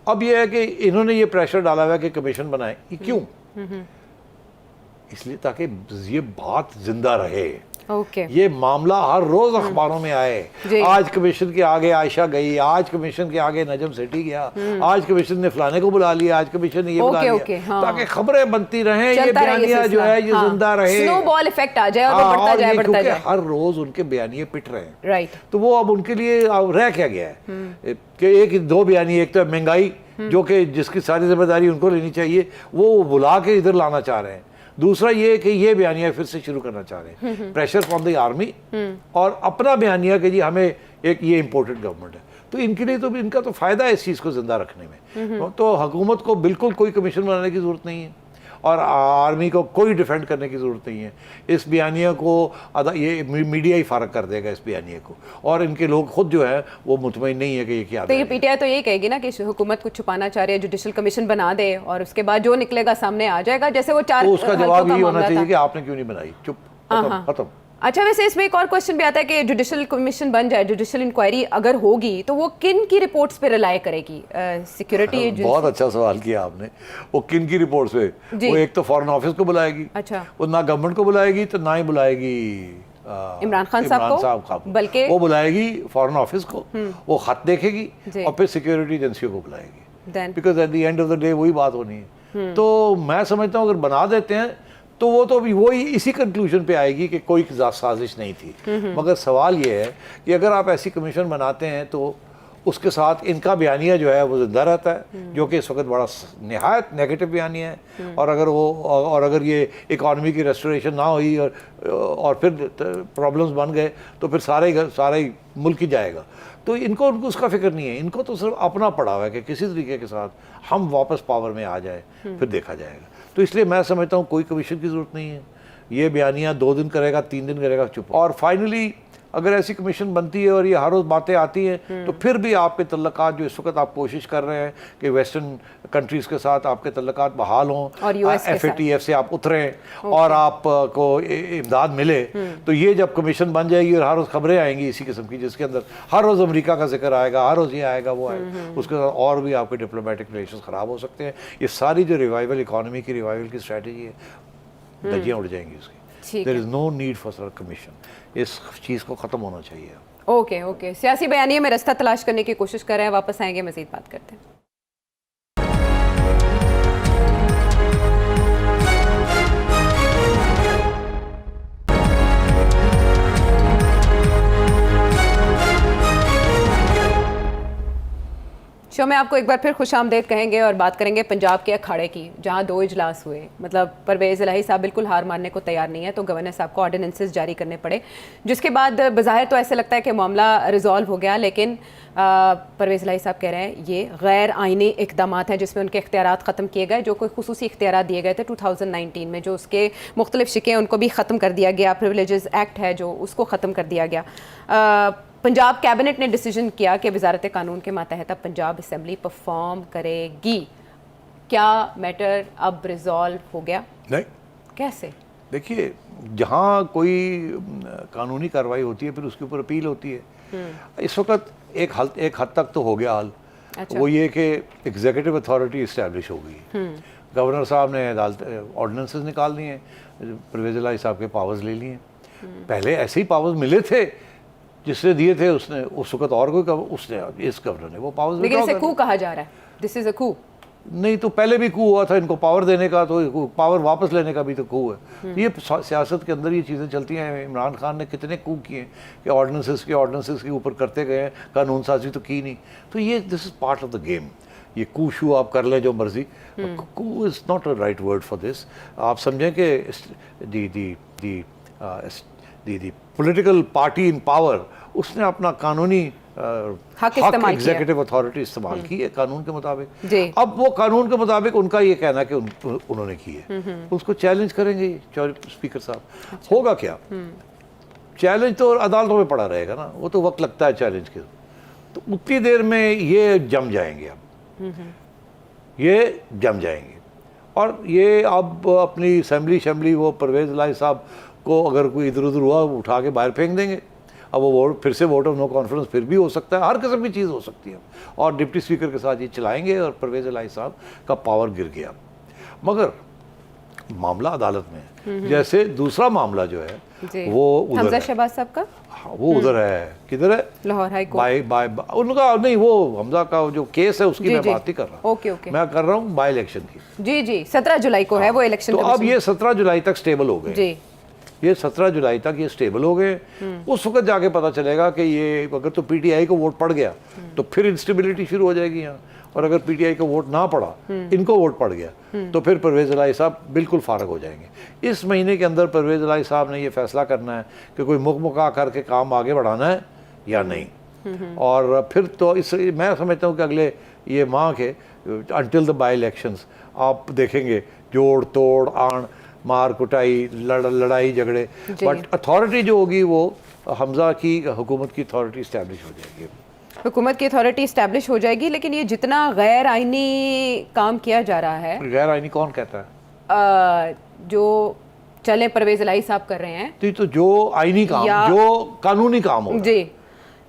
अब ये है कि इन्होंने ये प्रेशर डाला हुआ है कि कमीशन बनाए। ये क्यों? इसलिए ताकि ये बात जिंदा रहे, ये मामला हर रोज अखबारों में आए। आज कमीशन के आगे आयशा गई, आज कमीशन के आगे नजम सेठी गया, आज कमीशन ने फलाने को बुला लिया, आज कमीशन ने ये बुला लिया, ताकि खबरें बनती रहें, ये बयानिया जो है ये जिंदा रहे, स्नोबॉल इफेक्ट आ जाए और बढ़ता जाए, बढ़ता जाए। हर रोज उनके बयानिए पिट रहे हैं, राइट। तो वो अब उनके लिए रह क्या गया है कि एक दो बयानिए, एक तो महंगाई जो कि जिसकी सारी जिम्मेदारी उनको लेनी चाहिए, वो बुला के इधर लाना चाह रहे हैं। दूसरा ये कि ये बयानिया फिर से शुरू करना चाह रहे हैं, प्रेशर फ्रॉम द आर्मी, और अपना बयानिया कि जी हमें एक ये इम्पोर्टेड गवर्नमेंट है। तो इनके लिए तो इनका तो फ़ायदा है इस चीज़ को ज़िंदा रखने में। तो हुकूमत को बिल्कुल कोई कमीशन बनाने की ज़रूरत नहीं है और आर्मी को कोई डिफेंड करने की ज़रूरत नहीं है। इस बयानिया को ये मीडिया ही फ़ारग कर देगा इस बयानिया को, और इनके लोग खुद जो है वो मुतमईन नहीं है कि ये क्या। तो ये पीटीआई तो यही कहेगी ना कि हुकूमत कुछ छुपाना चाह रही है, जुडिशल कमीशन बना दे और उसके बाद जो निकलेगा सामने आ जाएगा, जैसे वो 4 तो उसका जवाब यही होना चाहिए कि आपने क्यों नहीं बनाई, चुप, खत्म। अच्छा, वैसे इसमें एक और क्वेश्चन भी आता है कि जुडिशल कमीशन बन जाए, जुडिशल इंक्वायरी अगर होगी तो वो किन की रिपोर्ट्स पे रिलाय करेगी? Security agency. बहुत अच्छा सवाल किया आपने। वो किन की रिपोर्ट्स पे? वो एक तो फॉरेन ऑफिस को बुलाएगी, अच्छा, वो ना गवर्नमेंट को बुलाएगी तो ना ही बुलाएगी इमरान खान साहब को, बल्कि वो बुलाएगी फॉरेन ऑफिस को, वो खत देखेगी और फिर सिक्योरिटी एजेंसियों को बुलाएगी, because at the end of the day वही बात होनी है। तो मैं समझता हूँ अगर बना देते हैं तो वो तो अभी वही इसी कंक्लूजन पे आएगी कि कोई साजिश नहीं थी। मगर सवाल ये है कि अगर आप ऐसी कमीशन बनाते हैं तो उसके साथ इनका बयानिया जो है वो जिंदा रहता है, जो कि इस वक्त बड़ा निहायत नेगेटिव बयानिया है। और अगर ये इकॉनमी की रेस्टोरेशन ना हुई और फिर प्रॉब्लम्स बन गए तो फिर सारे ही मुल्क ही जाएगा। तो इनको उसका फिक्र नहीं है, इनको तो सिर्फ अपना पड़ा हुआ है कि किसी तरीके के साथ हम वापस पावर में आ जाए, फिर देखा जाएगा। तो इसलिए मैं समझता हूँ कोई कमीशन की ज़रूरत नहीं है। ये बयानिया 2 दिन करेगा, 3 दिन करेगा, चुप। और फाइनली अगर ऐसी कमीशन बनती है और ये हर रोज़ बातें आती हैं तो फिर भी आपके तल्लुकात जो इस वक्त आप कोशिश कर रहे हैं कि वेस्टर्न कंट्रीज़ के साथ आपके तल्लुकात बहाल हों और FATF से आप उतरें और आपको इमदाद मिले, तो ये जब कमीशन बन जाएगी और हर रोज़ खबरें आएंगी इसी किस्म की, जिसके अंदर हर रोज़ अमेरिका का जिक्र आएगा, हर रोज़ ये आएगा वो आएगा, उसके साथ और भी आपके डिप्लोमेटिक रिलेशन ख़राब हो सकते हैं। ये सारी जो रिवाइवल, इकॉनमी की रिवाइवल की स्ट्रैटेजी है, धज्जियाँ उड़ जाएंगी उसकी। There is no need for sir commission. इस चीज़ को ख़त्म होना चाहिए। ओके, सियासी बयानिया में रास्ता तलाश करने की कोशिश कर रहे हैं। वापस आएंगे, मज़ीद बात करते हैं। शो में आपको एक बार फिर खुशामदेद कहेंगे और बात करेंगे पंजाब के अखाड़े की, जहां 2 इजलास हुए। मतलब परवेज़ इलाही साहब बिल्कुल हार मानने को तैयार नहीं है, तो गवर्नर साहब को ऑर्डिनेंसेस जारी करने पड़े, जिसके बाद बज़ाहिर तो ऐसे लगता है कि मामला रिजॉल्व हो गया, लेकिन परवेज़ इलाही साहब कह रहे हैं ये गैर आइनी इक़दाम हैं जिसमें उनके इख्तियारात ख़त्म किए गए, जो कोई खुसूसी इख्तियारात दिए गए थे 2019 में, जो उसके मुख्तलिफ शिकें उनको भी ख़त्म कर दिया गया। प्रिविलेजेस एक्ट है जो उसको ख़त्म कर दिया गया। पंजाब कैबिनेट ने डिसीजन किया कि वजारत कानून के मातहत अब पंजाब असम्बली परफॉर्म करेगी। क्या मैटर अब रिजॉल्व हो गया? नहीं। कैसे? देखिए, जहाँ कोई कानूनी कार्रवाई होती है फिर उसके ऊपर अपील होती है। इस वक्त एक हद तक तो हो गया हल। अच्छा। वो ये कि एग्जीक्यूटिव अथॉरिटी इस्टेब्लिश हो गई। गवर्नर साहब ने अदालत ऑर्डिनेंसेस निकाल दिए, परवेज़ इलाही साहब के पावर्स ले लिए। पहले ऐसे ही पावर्स मिले थे जिसने दिए थे, उसने उस वक्त और कोई उसने इस गवर्नर ने वो पावर्स, लेकिन इसे कू कहा जा रहा है, दिस इज अ कू। नहीं, तो पहले भी कू हुआ था, इनको पावर देने का, तो पावर वापस लेने का भी तो कू है। ये सियासत के अंदर ये चीज़ें चलती हैं। इमरान खान ने कितने कू किए कि ऑर्डिनेंसेस के ऊपर करते गए, कानून साजी तो की नहीं। तो ये this is part of the game. ये कू शू आप कर लें जो मर्जी, coup is not a right word for this. आप समझें कि the political party in power, उसने अपना कानूनी हक एग्जीक्यूटिव अथॉरिटी इस्तेमाल की है कानून के मुताबिक। अब वो कानून के मुताबिक उनका ये कहना है कि उन्होंने की है, उसको चैलेंज करेंगे स्पीकर साहब। अच्छा। होगा क्या? चैलेंज तो अदालतों में पड़ा रहेगा ना, वो तो वक्त लगता है चैलेंज के, तो उतनी देर में ये जम जाएंगे। अब ये जम जाएंगे और ये अब अपनी असेंबली वो परवेज़ इलाही साहब को अगर कोई इधर उधर हुआ उठा के बाहर फेंक देंगे। अब वो फिर से वोट ऑफ नो कॉन्फिडेंस फिर भी हो सकता है, हर किस्म की चीज़ हो सकती है, और डिप्टी स्पीकर के साथ ये चलाएंगे और परवेज़ इलाही साहब का पावर गिर गया। मगर मामला अदालत में है। जैसे दूसरा मामला जो है वो उधर है, शहबाज साहब का। हाँ, वो उधर है, किधर है? Lahore high court. उनका नहीं, वो हमजा का जो केस है उसकी मैं बात ही कर रहा हूँ। ओके। मैं कर रहा हूँ बाई इलेक्शन की। जी 17 जुलाई को है वो इलेक्शन। तो अब ये 17 जुलाई तक स्टेबल हो गए। ये 17 जुलाई तक ये स्टेबल हो गए। उस वक्त जाके पता चलेगा कि ये अगर तो पीटीआई को वोट पड़ गया तो फिर इंस्टेबिलिटी शुरू हो जाएगी यहाँ, और अगर पीटीआई को वोट ना पड़ा, इनको वोट पड़ गया, तो फिर परवेज़ इलाही साहब बिल्कुल फारग हो जाएंगे। इस महीने के अंदर परवेज़ इलाही साहब ने ये फैसला करना है कि कोई मुकमुका करके काम आगे बढ़ाना है या नहीं। और फिर तो इस मैं समझता हूँ कि अगले ये माह के अंटिल द बाई इलेक्शंस आप देखेंगे जोड़ तोड़ आड़ मार कुटाई लड़ाई झगड़े, बट अथॉरिटी जो होगी वो हमजा की हुकूमत की अथॉरिटी इस्टेब्लिश हो जाएगी। हुकूमत की अथॉरिटी इस्टेब्लिश हो जाएगी, लेकिन ये जितना गैर आइनी काम किया जा रहा है, गैर आइनी कौन कहता है? जो चले परवेज इलाही साहब कर रहे हैं, तो जो आइनी काम जो कानूनी काम होगा जी,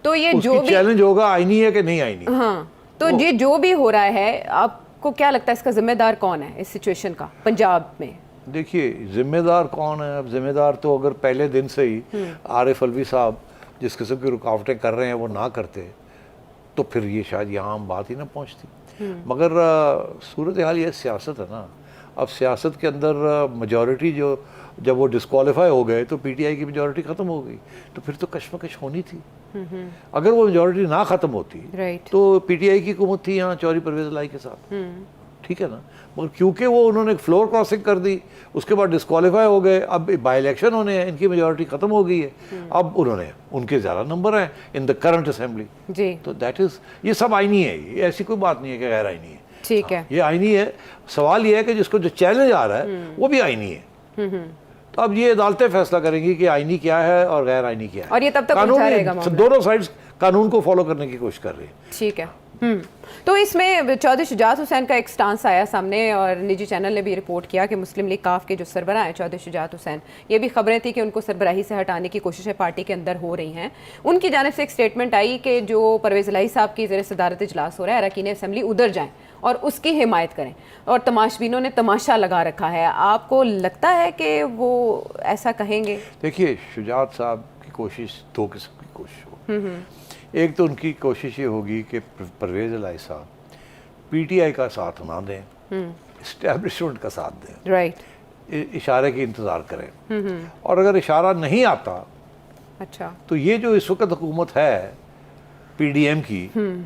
तो ये जो भी चैलेंज होगा आइनी है कि नहीं आइनी। हाँ, तो ये जो भी हो रहा है, आपको क्या लगता है इसका जिम्मेदार कौन है इस सिचुएशन का पंजाब में? देखिए जिम्मेदार कौन है, अब जिम्मेदार तो अगर पहले दिन से ही आरिफ अलवी साहब जिस किस्म की रुकावटें कर रहे हैं वो ना करते तो फिर ये शायद यहाँ हम बात ही ना पहुँचती। मगर सूरत हाल ये सियासत है ना, अब सियासत के अंदर मेजॉरिटी जो जब वो डिस्क्वालीफाई हो गए तो पीटीआई की मेजॉरिटी ख़त्म हो गई, तो फिर तो कश्मकश होनी थी। अगर वो मेजॉरिटी ना ख़त्म होती तो पीटीआई की हुकूमत थी यहाँ चौधरी परवेज इलाही के साथ, ठीक है ना। मगर क्योंकि वो उन्होंने फ्लोर क्रॉसिंग कर दी, उसके बाद डिस्क्वालीफाई हो गए, अब बाई इलेक्शन होने हैं, इनकी मेजॉरिटी ख़त्म हो गई है, अब उन्होंने उनके ज़्यादा नंबर हैं इन द करंट असेंबली जी, तो दैट इज़ ये सब आईनी है, ये ऐसी कोई बात नहीं है कि गैर आईनी है। ठीक है, ये आईनी है। सवाल ये है कि जिसको जो चैलेंज आ रहा है वो भी आईनी है। तो अब ये अदालतें फैसला करेंगी कि आईनी क्या है और गैर आईनी क्या है, और ये तब तक उलझा रहेगा मामला। दोनों साइड्स कानून को फॉलो करने की कोशिश कर रही है। ठीक है। तो इसमें चौधरी शुजात हुसैन का एक स्टांस आया सामने और निजी चैनल ने भी रिपोर्ट किया कि मुस्लिम लीग काफ के जो सरबराह हैं चौधरी शुजात हुसैन, ये भी खबरें थी कि उनको सरबराही से हटाने की कोशिशें पार्टी के अंदर हो रही हैं। उनकी जानिब से एक स्टेटमेंट आई कि जो परवेज इलाही साहब की ज़ेर सदारत इजलास हो रहा है, अरकान असेंबली उधर जाएँ और उसकी हिमायत करें, और तमाशबीनों ने तमाशा लगा रखा है। आपको लगता है कि वो ऐसा कहेंगे? देखिए शुजात साहब की कोशिश दो किस्म की कोशिश हो, एक तो उनकी कोशिश ये होगी कि परवेज इलाही साहब पीटीआई का साथ ना दें, इस्टेब्लिशमेंट का साथ दें, राइट, इशारे की इंतज़ार करें, और अगर इशारा नहीं आता अच्छा तो ये जो इस वक्त हुकूमत है पीडीएम की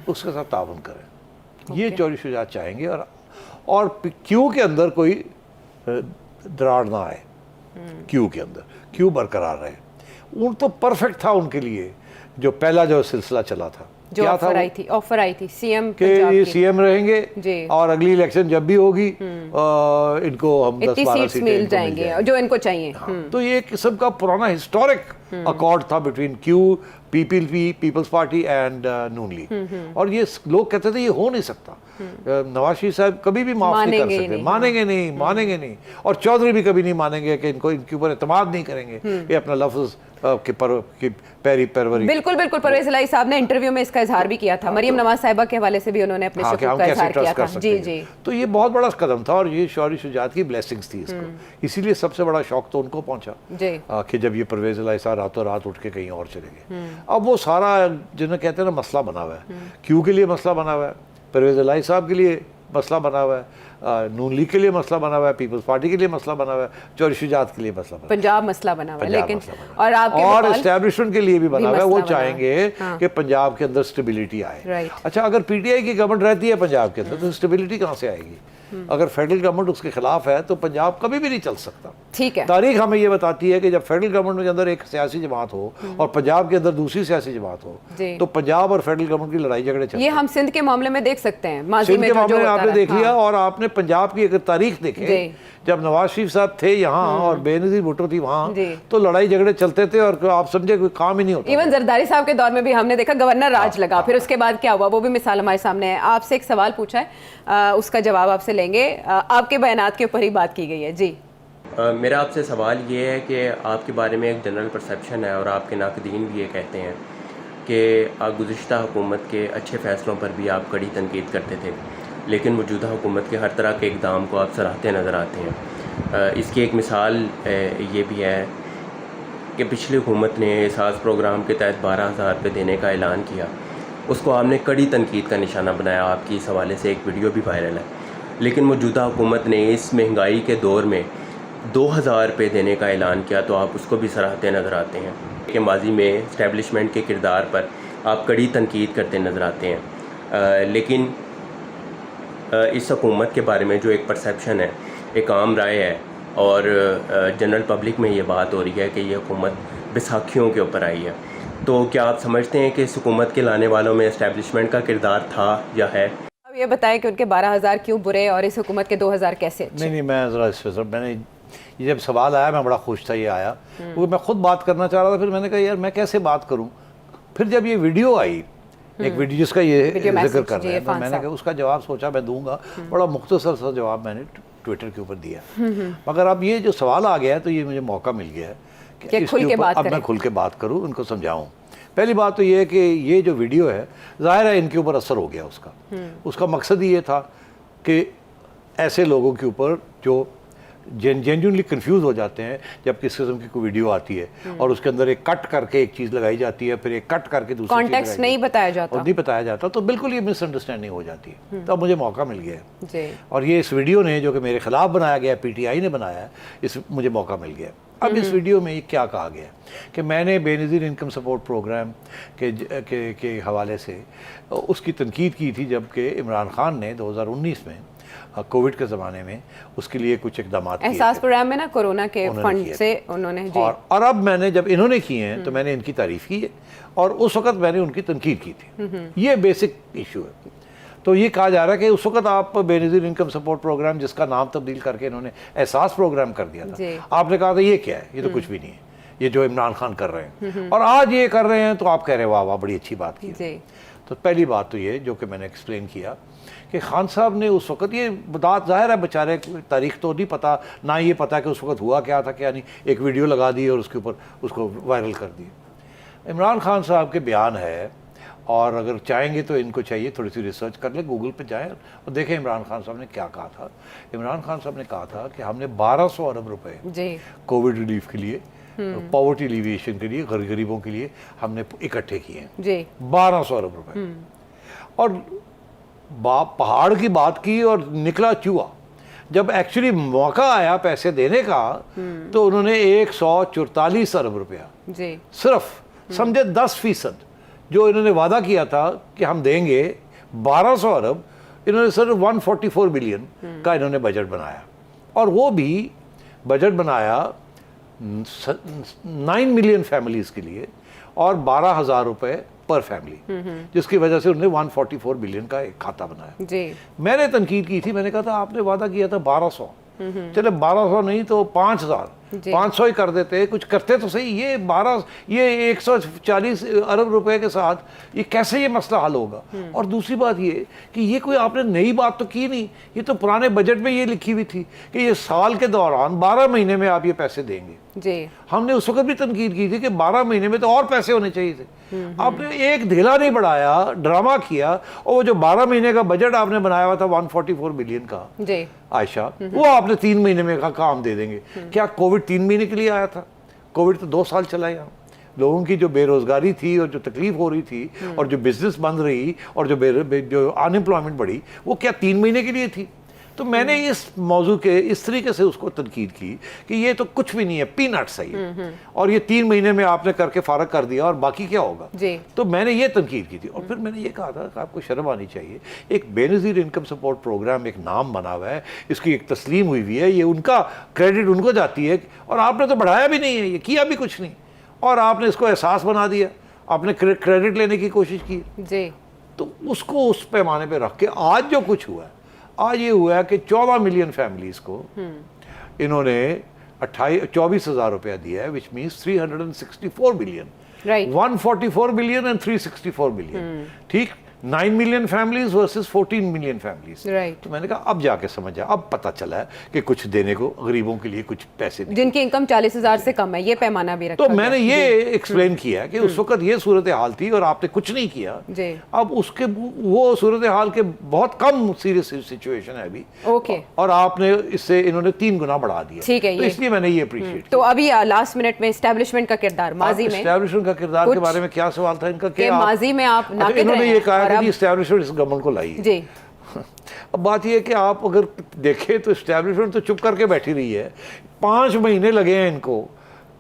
उसके साथ ताउन करें। ये चौधरी शुजात चाहेंगे और क्यू के अंदर कोई दरार ना आए, क्यू के अंदर क्यू बरकरार रहे। उन तो परफेक्ट था उनके लिए जो पहला जो सिलसिला चला था, जो ऑफर आई थी सीएम के ये सीएम रहेंगे और अगली इलेक्शन जब भी होगी इनको हम 10-12 सीटें मिल जाएंगे जो इनको चाहिए। तो ये किस्म का पुराना हिस्टोरिक अकॉर्ड था between Q, Peoples Party and Noon League, और ये लोग कहते थे ये हो नहीं सकता। नवाज शरीफ साहब कभी भी माफ नहीं कर सकते, मानेंगे नहीं, और चौधरी भी कभी नहीं मानेंगे कि इनको इनके ऊपर एतमाद नहीं करेंगे, ये अपना लफ्ज की पैरी परवरी। बिल्कुल परवेज इलाही साहब ने इंटरव्यू में इसका इजहार भी किया था, मरियम नवाज साहिबा के हवाले से भी उन्होंने अपने शुक्र का इजहार किया था। जी, तो ये बहुत बड़ा कदम था और ये चौधरी शुजात की ब्लेसिंग्स थी इसको, इसीलिए सबसे बड़ा शौक तो उनको पहुंचा कि जब ये परवेज इलाही साहब रातों रात उठ के कहीं और चले गए। अब वो सारा जिन्हें कहते हैं ना मसला बना हुआ है, क्यू के लिए मसला बना हुआ है, परवेज इलाही साहब के लिए मसला बना हुआ है, नून लीग के लिए मसला बना हुआ है, पीपल्स पार्टी के लिए मसला बना हुआ है, चौधरी शुजात के लिए मसला बना, पंजाब मसला बना हुआ है, लेकिन और एस्टेब्लिशमेंट के लिए भी बना हुआ है। वो चाहेंगे कि पंजाब के अंदर स्टेबिलिटी आए। अच्छा, अगर पीटीआई की गवर्नमेंट रहती है पंजाब के अंदर तो स्टेबिलिटी कहाँ से आएगी? अगर फेडरल गवर्नमेंट उसके खिलाफ है तो पंजाब कभी भी नहीं चल सकता। ठीक है, तारीख हमें ये बताती है कि जब फेडरल गवर्नमेंट के अंदर एक सियासी जमात हो और पंजाब के अंदर दूसरी सियासी जमात हो तो पंजाब और फेडरल गवर्नमेंट की लड़ाई झगड़े चलते हैं। ये हम सिंध के मामले में देख सकते हैं, सिंध के मामले में आपने देख लिया, और आपने पंजाब की अगर तारीख देखे, जब नवाज शरीफ साहब थे यहाँ और बेनजीर भुट्टो थी वहाँ, तो लड़ाई झगड़े चलते थे और आप समझे कोई काम ही नहीं होता। इवन जरदारी साहब के दौर में भी हमने देखा गवर्नर राज लगा, फिर उसके बाद क्या हुआ वो भी मिसाल हमारे सामने है। आपसे एक सवाल पूछा है, उसका जवाब आपसे लेंगे, आपके बयानात के ऊपर ही बात की गई है। जी, मेरा आपसे सवाल ये है कि आपके बारे में एक जनरल परसेप्शन है और आपके नाकदीन भी ये कहते हैं कि गुज़िश्ता हुकूमत के अच्छे फ़ैसलों पर भी आप कड़ी तनकीद करते थे, लेकिन मौजूदा हुकूमत के हर तरह के इक़दाम को आप सराहते नज़र आते हैं। इसकी एक मिसाल ये भी है कि पिछली हुकूमत ने एहसास प्रोग्राम के तहत 12,000 रुपये देने का ऐलान किया, उसको आपने कड़ी तनकीद का निशाना बनाया। आपकी इस हवाले से एक वीडियो भी वायरल है, लेकिन मौजूदा हुकूमत ने इस महंगाई के दौर में 2,000 रुपये देने का ऐलान किया तो आप उसको भी सराहते नज़र आते हैं कि माजी में इस्टेब्लिशमेंट के किरदार पर आप कड़ी तनकीद करते नज़र आते हैं। लेकिन इस हुकूमत के बारे में जो एक परसेप्शन है, एक आम राय है और जनरल पब्लिक में ये बात हो रही है कि ये हुकूमत बैसाखियों के ऊपर आई है। तो क्या आप समझते हैं कि इस हुकूमत के लाने वालों में इस्टेब्लिशमेंट का किरदार था या है? अब ये बताएं कि उनके 12,000 क्यों बुरे और इस हुकूमत के 2,000 कैसे अच्छे? नहीं, मैं ज़रा इस पर मैंने ये जब सवाल आया मैं बड़ा खुश था ये आया, क्योंकि मैं खुद बात करना चाह रहा था। फिर मैंने कहा यार मैं कैसे बात करूं। फिर जब ये वीडियो आई, एक वीडियो जिसका ये जिक्र कर रहे हैं, तो मैंने कहा उसका जवाब सोचा मैं दूंगा। बड़ा मुख्तसर सा जवाब मैंने ट्विटर के ऊपर दिया। मगर अब ये जो सवाल आ गया है तो ये मुझे मौका मिल गया है कि इसके ऊपर अब मैं खुल के बात करूँ, उनको समझाऊँ। पहली बात तो ये है कि ये जो वीडियो है ज़ाहिर है इनके ऊपर असर हो गया उसका मकसद ये था कि ऐसे लोगों के ऊपर जो जेन्युइनली कंफ्यूज हो जाते हैं जब किस किस्म की कोई वीडियो आती है और उसके अंदर एक कट करके एक चीज़ लगाई जाती है, फिर एक कट करके दूसरी कॉन्टेक्स्ट नहीं बताया जाता और नहीं बताया जाता, तो बिल्कुल ये मिसअंडरस्टैंडिंग हो जाती है। तो अब मुझे मौका मिल गया है और ये इस वीडियो ने जो कि मेरे खिलाफ बनाया गया, PTI ने बनाया है, इस मुझे मौका मिल गया। अब इस वीडियो में ये क्या कहा गया कि मैंने बेनज़ीर इनकम सपोर्ट प्रोग्राम के हवाले से उसकी तनकीद की थी जबकि इमरान खान ने 2019 में कोविड के ज़माने में उसके लिए कुछ इकदाम किए। एहसास प्रोग्राम में ना कोरोना के फंड से उन्होंने जी। और अब मैंने जब इन्होंने किए हैं तो मैंने इनकी तारीफ़ की है और उस वक़्त मैंने उनकी तनकीद की थी। ये बेसिक इशू है। तो ये कहा जा रहा है कि उस वक्त आप बेनज़ीर इनकम सपोर्ट प्रोग्राम, जिसका नाम तब्दील करके इन्होंने एहसास प्रोग्राम कर दिया था, आपने कहा था ये क्या है, ये तो कुछ भी नहीं है, ये जो इमरान खान कर रहे हैं और आज ये कर रहे हैं तो आप कह रहे हैं वाह वाह बड़ी अच्छी बात की। तो पहली बात तो ये जो कि मैंने एक्सप्लेन किया कि खान साहब ने उस वक्त, ये बात ज़ाहिर है बेचारे तारीख तो नहीं पता, ना ये पता कि उस वक्त हुआ क्या था क्या नहीं, एक वीडियो लगा दी और उसके ऊपर उसको वायरल कर दिया। इमरान खान साहब के बयान है और अगर चाहेंगे तो इनको चाहिए थोड़ी सी रिसर्च कर ले, गूगल पे जाएं और देखें इमरान खान साहब ने क्या कहा था। इमरान खान साहब ने कहा था कि हमने 1200 अरब रुपए कोविड रिलीफ के लिए, पॉवर्टी एलिविएशन के लिए, गरीबों के लिए हमने इकट्ठे किए हैं 1200 अरब रुपए। और पहाड़ की बात की और निकला चूहा। जब एक्चुअली मौका आया पैसे देने का तो उन्होंने 144 अरब रुपया सिर्फ, समझे 10% जो इन्होंने वादा किया था कि हम देंगे 1200 अरब, इन्होंने सिर्फ 144 बिलियन का इन्होंने बजट बनाया। और वो भी बजट बनाया 9 मिलियन फैमिलीज़ के लिए और 12,000 रुपये पर फैमिली, जिसकी वजह से उन्होंने 144 बिलियन का एक खाता बनाया जी। मैंने तनकीद की थी, मैंने कहा था आपने वादा किया था 1200, चले 1200 नहीं तो 5,000, 500 ही कर देते, कुछ करते तो सही। ये 140 अरब रुपए के साथ ये कैसे ये मसला हल होगा। और दूसरी बात ये कि ये कोई आपने नई बात तो की नहीं, ये तो पुराने बजट में ये लिखी हुई थी कि ये साल के दौरान 12 महीने में आप ये पैसे देंगे जी। हमने उस वक्त भी तनकीद की थी कि 12 महीने में तो और पैसे होने चाहिए थे। आपने एक ढेला नहीं बढ़ाया, ड्रामा किया, और वो जो 12 महीने का बजट आपने बनाया हुआ था 144 बिलियन का जी आयशा, वो आपने 3 महीने में का काम दे देंगे। क्या कोविड 3 महीने के लिए आया था? कोविड तो 2 साल चला यहाँ। लोगों की जो बेरोजगारी थी और जो तकलीफ हो रही थी और जो बिजनेस बंद रही और जो अनएम्प्लॉयमेंट बढ़ी, वो क्या 3 महीने के लिए थी? तो मैंने इस मौजू के इस तरीके से उसको तनकीद की कि ये तो कुछ भी नहीं है, पीनट्स है ये, और ये 3 महीने में आपने करके फारग कर दिया और बाकी क्या होगा जी। तो मैंने ये तनकीद की थी। और फिर मैंने ये कहा था कि आपको शर्म आनी चाहिए, एक बेनज़ीर इनकम सपोर्ट प्रोग्राम एक नाम बना हुआ है, इसकी एक तस्लीम हुई हुई है, ये उनका क्रेडिट उनको जाती है, और आपने तो बढ़ाया भी नहीं है, ये किया भी कुछ नहीं, और आपने इसको एहसास बना दिया, आपने क्रेडिट लेने की कोशिश की जी। तो उसको उस पैमाने पर रख के आज जो कुछ हुआ है, आज ये हुआ है कि 14 मिलियन फैमिलीज को इन्होंने 24,000 रुपया दिया है, which means 364 billion, 144 billion and 364 billion, ठीक। 9 million families versus 14 million families. तो मैंने कहा अब जाके समझा, अब पता चला है कि कुछ देने को गरीबों के लिए कुछ पैसे जिनकी इनकम 40,000 से कम है, ये पैमाना भी रखा। तो मैंने ये एक्सप्लेन किया कि उस वक्त ये सूरत हाल थी और आपने कुछ नहीं किया जी। अब उसके वो सूरत हाल के बहुत कम सीरियस सिचुएशन है अभी, ओके, और आपने इससे इन्होंने 3 गुना बढ़ा दिया, ठीक है। तो इसलिए मैंने ये अप्रिशिएट। तो अभी लास्ट मिनट में एस्टेब्लिशमेंट का किरदार, माजी में एस्टेब्लिशमेंट का किरदार के बारे में क्या सवाल था इनका? माजी में आप इन्होंने ये कहा कि एस्टैब्लिशमेंट इस गवर्नमेंट को लाई जी। अब बात यह है कि आप अगर देखें तो एस्टैब्लिशमेंट तो चुप करके बैठी रही है। 5 महीने लगे हैं इनको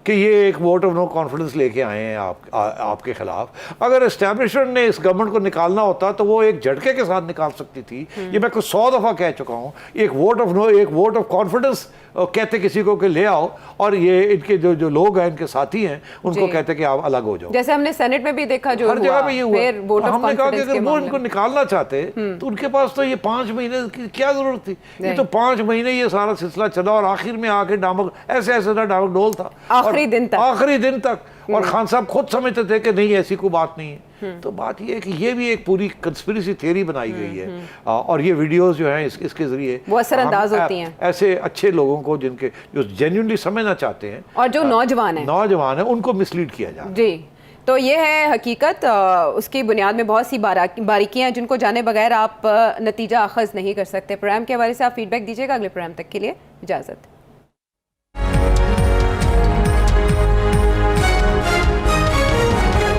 कि ये एक वोट ऑफ नो कॉन्फिडेंस लेके आए हैं आपके खिलाफ। अगर एस्टैब्लिशमेंट ने इस गवर्नमेंट को निकालना होता तो वो एक झटके के साथ निकाल सकती थी। ये मैं कुछ 100 दफ़ा कह चुका हूँ। एक वोट ऑफ कॉन्फिडेंस और कहते किसी को कि ले आओ, और ये इनके जो लोग हैं, इनके साथी हैं, उनको कहते कि आप अलग हो जाओ। जैसे हमने सेनेट में भी देखा, जो हर जगह पे ये हुआ। फिर वोट ऑफ हमने कहा कि कॉन्फिडेंस अगर के वो मामले इनको में। निकालना चाहते तो उनके पास तो ये 5 महीने की क्या जरूरत थी? ये तो 5 महीने ये सारा सिलसिला चला, और आखिर में आके डामक ऐसे ऐसे ना डामक डोल था आखिरी दिन तक। आखिरी दिन तक। और खान साहब खुद समझते थे कि नहीं, ऐसी कोई बात नहीं है। तो बात ये है कि ये भी एक पूरी कंस्पिरेसी थ्योरी बनाई गई है, और ये वीडियोस जो हैं इसके जरिए वो असरअंदाज होती हैं ऐसे अच्छे लोगों को, जिनके जो जेन्युइनली समझना चाहते हैं और जो नौजवान हैं उनको मिसलीड किया जा रहा है। जी, तो ये है हकीकत। उसकी बुनियाद में बहुत सी बारीकियां हैं जिनको जाने बगैर आप नतीजा अखज़ नहीं कर सकते। प्रोग्राम के हवाले से आप फीडबैक दीजिएगा। अगले प्रोग्राम तक के लिए इजाज़त।